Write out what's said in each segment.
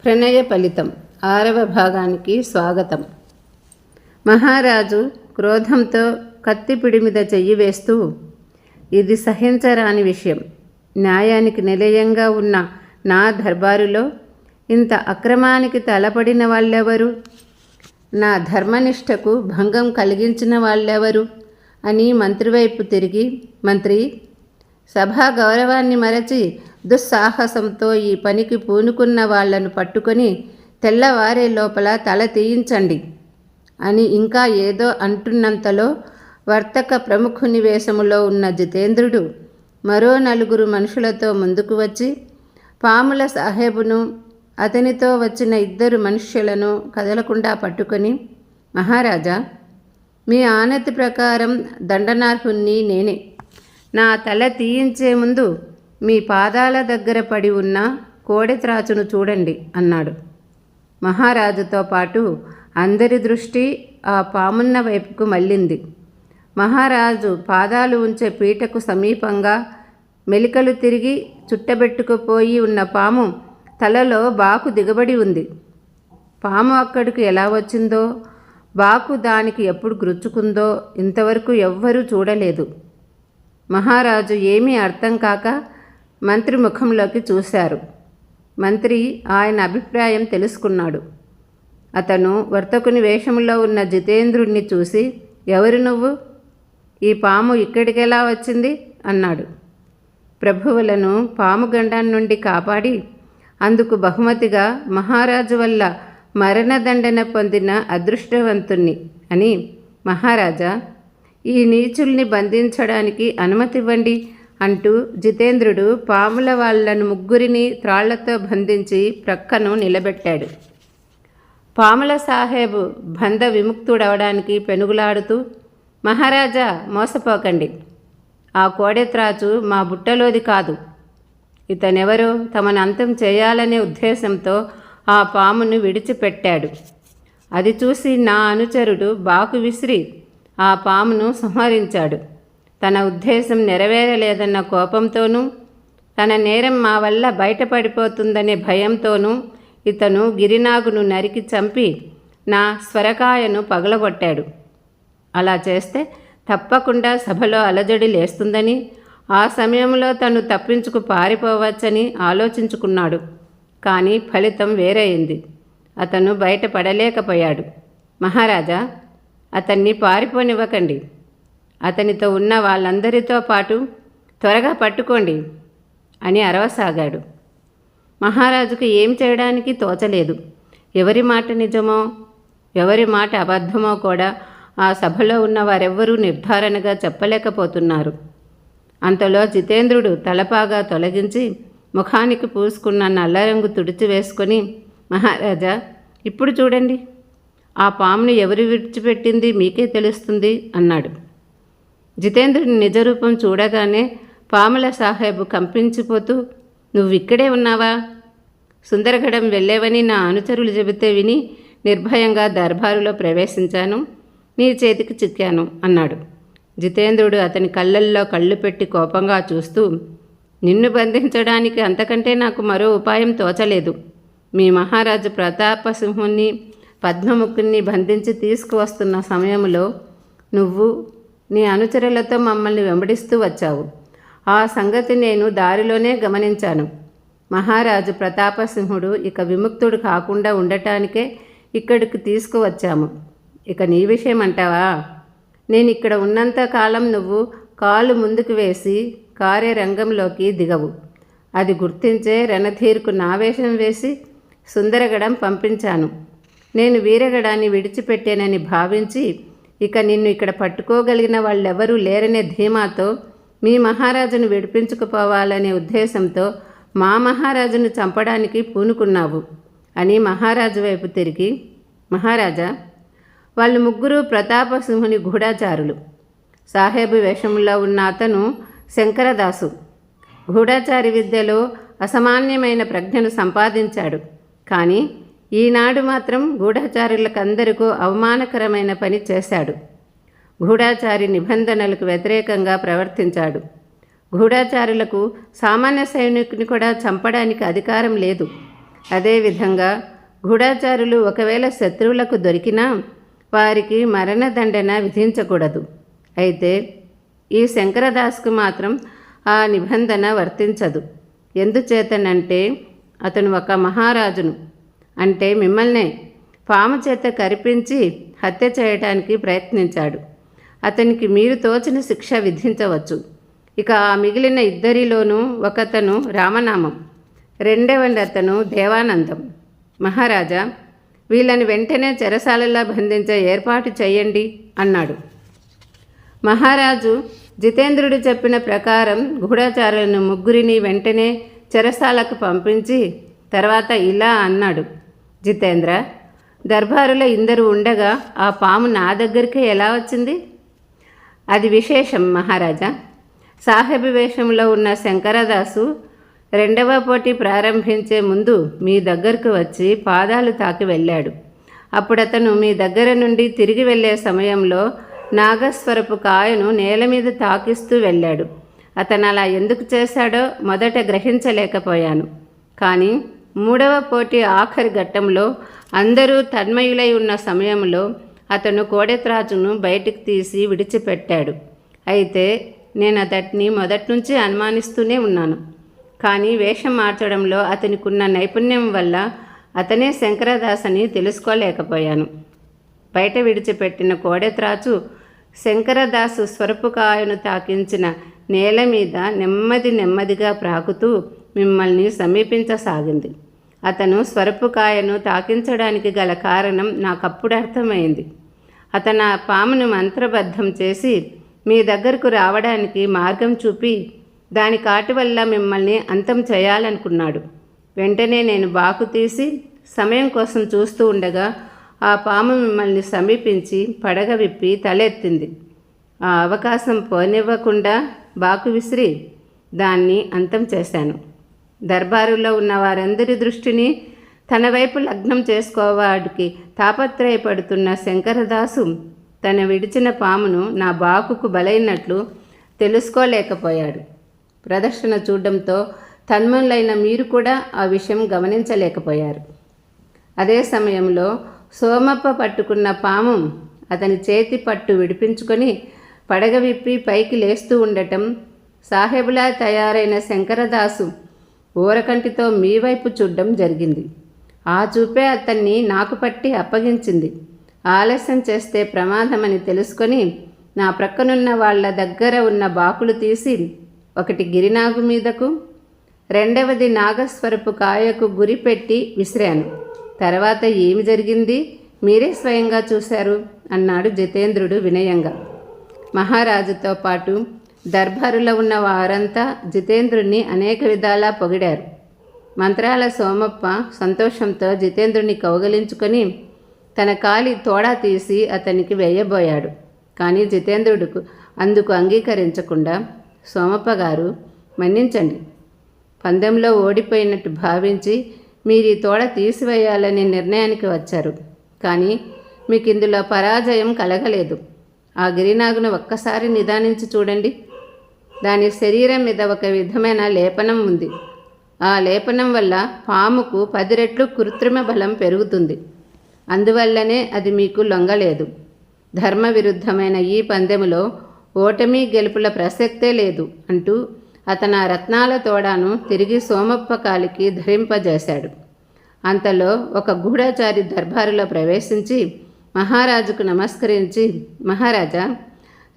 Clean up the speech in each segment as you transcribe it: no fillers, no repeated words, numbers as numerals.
ప్రణయ ఫలితం 6వ భాగానికి స్వాగతం. మహారాజు క్రోధంతో కత్తిపిడి మీద చెయ్యి వేస్తూ, ఇది సహించరాని విషయం. న్యాయానికి నిలయంగా ఉన్న నా దర్బారులో ఇంత అక్రమానికి తలపడిన వాళ్ళెవరు? నా ధర్మనిష్టకు భంగం కలిగించిన వాళ్ళెవరు అని మంత్రి వైపు తిరిగి, మంత్రి, సభా గౌరవాన్ని మరచి దుస్సాహసంతో ఈ పనికి పూనుకున్న వాళ్లను పట్టుకొని తెల్లవారే లోపల తల తీయించండి అని ఇంకా ఏదో అంటున్నంతలో వర్తక ప్రముఖుని వేషములో ఉన్న జితేంద్రుడు మరో 4 మనుషులతో ముందుకు వచ్చి పాముల సాహెబును అతనితో వచ్చిన 2 మనుష్యులను కదలకుండా పట్టుకొని, మహారాజా, మీ ఆనతి ప్రకారం దండనార్హుణ్ణి నేనే. నా తల తీయించే ముందు మీ పాదాల దగ్గర పడి ఉన్న కోడెత్రాచును చూడండి అన్నాడు. మహారాజుతో పాటు అందరి దృష్టి ఆ పామున్న వైపుకు మళ్ళింది. మహారాజు పాదాలు ఉంచే పీటకు సమీపంగా మెలికలు తిరిగి చుట్టబెట్టుకుపోయి ఉన్న పాము తలలో బాకు దిగబడి ఉంది. పాము అక్కడికి ఎలా వచ్చిందో, బాకు దానికి ఎప్పుడు గుచ్చుకుందో ఇంతవరకు ఎవ్వరూ చూడలేదు. మహారాజు ఏమీ అర్థం కాక మంత్రి ముఖంలోకి చూశారు. మంత్రి ఆయన అభిప్రాయం తెలుసుకున్నాడు. అతను వర్తకుని వేషంలో ఉన్న జితేంద్రుణ్ణి చూసి, ఎవరు నువ్వు? ఈ పాము ఇక్కడికెలా వచ్చింది అన్నాడు. ప్రభువులను పాము గండం నుండి కాపాడి అందుకు బహుమతిగా మహారాజు వల్ల మరణదండన పొందిన అదృష్టవంతుణ్ణి అని. మహారాజా, ఈ నీచుల్ని బంధించడానికి అనుమతివ్వండి అంటూ జితేంద్రుడు పాముల వాళ్లను 3 త్రాళ్లతో బంధించి ప్రక్కను నిలబెట్టాడు. పాముల సాహెబు బంధ విముక్తుడవడానికి పెనుగులాడుతూ, మహారాజా, మోసపోకండి. ఆ కోడెత్రాచు మా బుట్టలోది కాదు. ఇతనెవరో తమను అంతం చేయాలనే ఉద్దేశంతో ఆ పామును విడిచిపెట్టాడు. అది చూసి నా అనుచరుడు బాకు విసిరి ఆ పామును సంహరించాడు. తన ఉద్దేశం నెరవేరలేదన్న కోపంతోనూ తన నేరం మా వల్ల బయటపడిపోతుందనే భయంతోనూ ఇతను గిరినాగును నరికి చంపి నా స్వరకాయను పగలగొట్టాడు. అలా చేస్తే తప్పకుండా సభలో అలజడి లేస్తుందని, ఆ సమయంలో తను తప్పించుకు పారిపోవచ్చని ఆలోచించుకున్నాడు. కానీ ఫలితం వేరైంది. అతను బయటపడలేకపోయాడు. మహారాజా, అతన్ని పారిపోనివ్వకండి. అతనితో ఉన్న వాళ్ళందరితో పాటు త్వరగా పట్టుకోండి అని అరవసాగాడు. మహారాజుకు ఏం చేయడానికి తోచలేదు. ఎవరి మాట నిజమో ఎవరి మాట అబద్ధమో కూడా ఆ సభలో ఉన్న వారెవ్వరూ నిర్ధారణగా చెప్పలేకపోతున్నారు. అంతలో జితేంద్రుడు తలపాగా తొలగించి ముఖానికి పూసుకున్న నల్లరంగు తుడిచి వేసుకొని, మహారాజా, ఇప్పుడు చూడండి, ఆ పామును ఎవరు విడిచిపెట్టింది మీకే తెలుస్తుంది అన్నాడు. జితేంద్రుని నిజరూపం చూడగానే పాముల సాహెబు కంపించిపోతూ, నువ్విక్కడే ఉన్నావా? సుందరగడం వెళ్ళేవని నా అనుచరులు చెబితే విని నిర్భయంగా దర్బారులో ప్రవేశించాను. నీ చేతికి చిక్కాను అన్నాడు. జితేంద్రుడు అతని కళ్ళల్లో కళ్ళు పెట్టి కోపంగా చూస్తూ, నిన్ను బంధించడానికి అంతకంటే నాకు మరో ఉపాయం తోచలేదు. మీ మహారాజు ప్రతాపసింహుణ్ణి పద్మముఖుణ్ణి బంధించి తీసుకువస్తున్న సమయంలో నువ్వు నీ అనుచరులతో మమ్మల్ని వెంబడిస్తూ వచ్చావు. ఆ సంగతి నేను దారిలోనే గమనించాను. మహారాజు ప్రతాపసింహుడు ఇక విముక్తుడు కాకుండా ఉండటానికే ఇక్కడికి తీసుకువచ్చాము. ఇక నీ విషయం అంటావా? నేను ఇక్కడ ఉన్నంత కాలం నువ్వు కాలు ముందుకు వేసి కార్యరంగంలోకి దిగవు. అది గుర్తించే రణధీర్కు నా వేషం వేసి సుందరగడం పంపించాను. నేను వీరగడాన్ని విడిచిపెట్టేనని భావించి ఇక నిన్ను ఇక్కడ పట్టుకోగలిగిన వాళ్ళెవరూ లేరనే ధీమాతో మీ మహారాజును విడిపించుకుపోవాలనే ఉద్దేశంతో మా మహారాజును చంపడానికి పూనుకున్నావు అని మహారాజు వైపు తిరిగి, మహారాజా, వాళ్ళు 3 ప్రతాపసింహుని గూఢాచారులు. సాహెబు వేషంలో ఉన్న అతను శంకరదాసు. గూఢాచారి విద్యలో అసామాన్యమైన ప్రజ్ఞను సంపాదించాడు. కానీ ఈనాడు మాత్రం గూఢాచారులకందరికీ అవమానకరమైన పని చేశాడు. గూఢాచారి నిబంధనలకు వ్యతిరేకంగా ప్రవర్తించాడు. గూఢాచారులకు సామాన్య సైనికుని కూడా చంపడానికి అధికారం లేదు. అదేవిధంగా గూఢాచారులు ఒకవేళ శత్రువులకు దొరికినా వారికి మరణదండన విధించకూడదు. అయితే ఈ శంకరదాస్కు మాత్రం ఆ నిబంధన వర్తించదు. ఎందుచేతనంటే అతను ఒక మహారాజును, అంటే మిమ్మల్నే పాము చేత కరిపించి హత్య చేయడానికి ప్రయత్నించాడు. అతనికి మీరు తోచిన శిక్ష విధించవచ్చు. ఇక ఆ మిగిలిన ఇద్దరిలోనూ ఒకతను రామనామం, రెండవతను దేవానందం. మహారాజా, వీళ్ళని వెంటనే చెరసాలలో బంధించే ఏర్పాటు చేయండి అన్నాడు. మహారాజు జితేంద్రుడు చెప్పిన ప్రకారం గూఢచారులను ముగ్గురిని వెంటనే చెరసాలకు పంపించి తర్వాత ఇలా అన్నాడు. జితేంద్ర, దర్బారులో ఇందరు ఉండగా ఆ పాము నా దగ్గరికే ఎలా వచ్చింది? అది విశేషం మహారాజా. సాహెబ్ వేషంలో ఉన్న శంకరదాసు రెండవ పోటీ ప్రారంభించే ముందు మీ దగ్గరకు వచ్చి పాదాలు తాకి వెళ్ళాడు. అప్పుడతను మీ దగ్గర నుండి తిరిగి వెళ్ళే సమయంలో నాగస్వరపు కాయను నేల మీద తాకిస్తూ వెళ్ళాడు. అతను అలా ఎందుకు చేశాడో మొదట గ్రహించలేకపోయాను. కానీ మూడవ పోటీ ఆఖరి ఘట్టంలో అందరూ తన్మయులై ఉన్న సమయంలో అతను కోడెత్రాచును బయటికి తీసి విడిచిపెట్టాడు. అయితే నేను అతడిని మొదటి నుంచి అనుమానిస్తూనే ఉన్నాను. కానీ వేషం మార్చడంలో అతనికున్న నైపుణ్యం వల్ల అతనే శంకరదాస్ అని తెలుసుకోలేకపోయాను. బయట విడిచిపెట్టిన కోడెత్రాచు శంకరదాసు స్వరపు కాయను తాకించిన నేల మీద నెమ్మదిగా ప్రాకుతూ మిమ్మల్ని సమీపించసాగింది. అతను స్వరపు కాయను తాకించడానికి గల కారణం నాకప్పుడు అర్థమైంది. అతను ఆ పామును మంత్రబద్ధం చేసి మీ దగ్గరకు రావడానికి మార్గం చూపి దాని కాటి వల్ల మిమ్మల్ని అంతం చేయాలనుకున్నాడు. వెంటనే నేను బాకు తీసి సమయం కోసం చూస్తూ ఉండగా ఆ పాము మిమ్మల్ని సమీపించి పడగ విప్పి తలెత్తింది. ఆ అవకాశం పోనివ్వకుండా బాకు విసిరి దాన్ని అంతం చేశాను. దర్బారులో ఉన్న వారందరి దృష్టిని తన వైపు లగ్నం చేసుకోవడానికి తాపత్రయపడుతున్న శంకరదాసు తన విడిచిన పామును నా బాకుకు బలైనట్లు తెలుసుకోలేకపోయాడు. ప్రదర్శన చూడడంతో తన్మయులైన మీరు కూడా ఆ విషయం గమనించలేకపోయారు. అదే సమయంలో సోమప్ప పట్టుకున్న పాము అతని చేతి పట్టు విడిపించుకొని పడగ విప్పి పైకి లేస్తూ ఉండటం, సాహెబులా తయారైన శంకరదాసు ఊరకంటితో మీ వైపు చూడడం జరిగింది. ఆ చూపే అతన్ని నాకు పట్టి అప్పగించింది. ఆలస్యం చేస్తే ప్రమాదమని తెలుసుకొని నా ప్రక్కనున్న వాళ్ళ దగ్గర ఉన్న బాకులు తీసి ఒకటి గిరినాగు మీదకు, రెండవది నాగస్వరపు కాయకు గురిపెట్టి విసిరాను. తర్వాత ఏమి జరిగింది మీరే స్వయంగా చూశారు అన్నాడు జితేంద్రుడు వినయంగా. మహారాజుతో పాటు దర్బారులో ఉన్న వారంతా జితేంద్రుణ్ణి అనేక విధాలా పొగిడారు. మంత్రాల సోమప్ప సంతోషంతో జితేంద్రుని కౌగలించుకొని తన కాలి తోడా తీసి అతనికి వేయబోయాడు. కానీ జితేంద్రుడుకు అందుకు అంగీకరించకుండా, సోమప్ప గారు మన్నించండి, పందెంలో ఓడిపోయినట్టు భావించి మీరు ఈ తోడ తీసివేయాలనే నిర్ణయానికి వచ్చారు. కానీ మీకు ఇందులో పరాజయం కలగలేదు. ఆ గిరినాగును ఒక్కసారి నిదానించి చూడండి. దాని శరీరం మీద ఒక విధమైన లేపనం ఉంది. ఆ లేపనం వల్ల పాముకు 10 రెట్లు కృత్రిమ బలం పెరుగుతుంది. అందువల్లనే అది మీకు లొంగలేదు. ధర్మ విరుద్ధమైన ఈ పందెములో ఓటమి గెలుపుల ప్రసక్తే లేదు అంటూ అతను ఆ రత్నాల తోడాను తిరిగి సోమప్ప కాలికి ధరింపజేశాడు. అంతలో ఒక గూఢచారి దర్బారులో ప్రవేశించి మహారాజుకు నమస్కరించి, మహారాజా,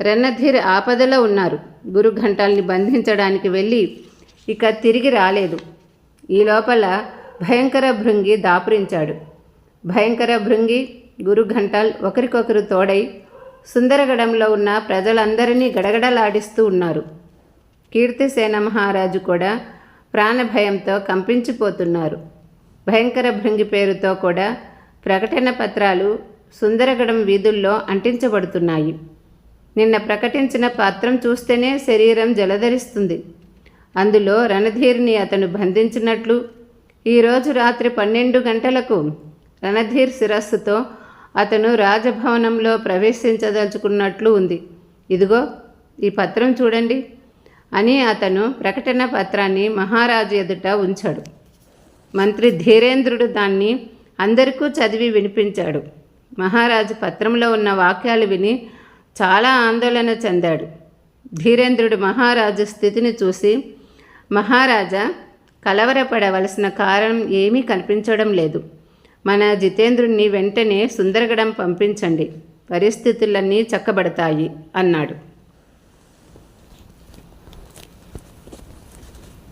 రణధీర్ ఆపదలో ఉన్నారు. గురుఘంటాల్ని బంధించడానికి వెళ్ళి ఇక తిరిగి రాలేదు. ఈ లోపల భయంకర భృంగి దాపురించాడు. భయంకర భృంగి, గురుఘంటాల్ ఒకరికొకరు తోడై సుందరగడంలో ఉన్న ప్రజలందరినీ గడగడలాడిస్తూ ఉన్నారు. కీర్తిసేన మహారాజు కూడా ప్రాణభయంతో కంపించిపోతున్నారు. భయంకర భృంగి పేరుతో కూడా ప్రకటన పత్రాలు సుందరగడం వీధుల్లో అంటించబడుతున్నాయి. నిన్న ప్రకటించిన పత్రం చూస్తేనే శరీరం జలధరిస్తుంది. అందులో రణధీర్ని అతను బంధించినట్లు, ఈరోజు రాత్రి 12 గంటలకు రణధీర్ శిరస్సుతో అతను రాజభవనంలో ప్రవేశించదలుచుకున్నట్లు ఉంది. ఇదిగో ఈ పత్రం చూడండి అని అతను ప్రకటన పత్రాన్ని మహారాజు ఎదుట ఉంచాడు. మంత్రి ధీరేంద్రుడు దాన్ని అందరికీ చదివి వినిపించాడు. మహారాజు పత్రంలో ఉన్న వాక్యాలు విని చాలా ఆందోళన చెందాడు. ధీరేంద్రుడు మహారాజు స్థితిని చూసి, మహారాజా, కలవరపడవలసిన కారణం ఏమీ కనిపించడం లేదు. మన జితేంద్రుణ్ణి వెంటనే సుందరగడం పంపించండి, పరిస్థితులన్నీ చక్కబడతాయి అన్నాడు.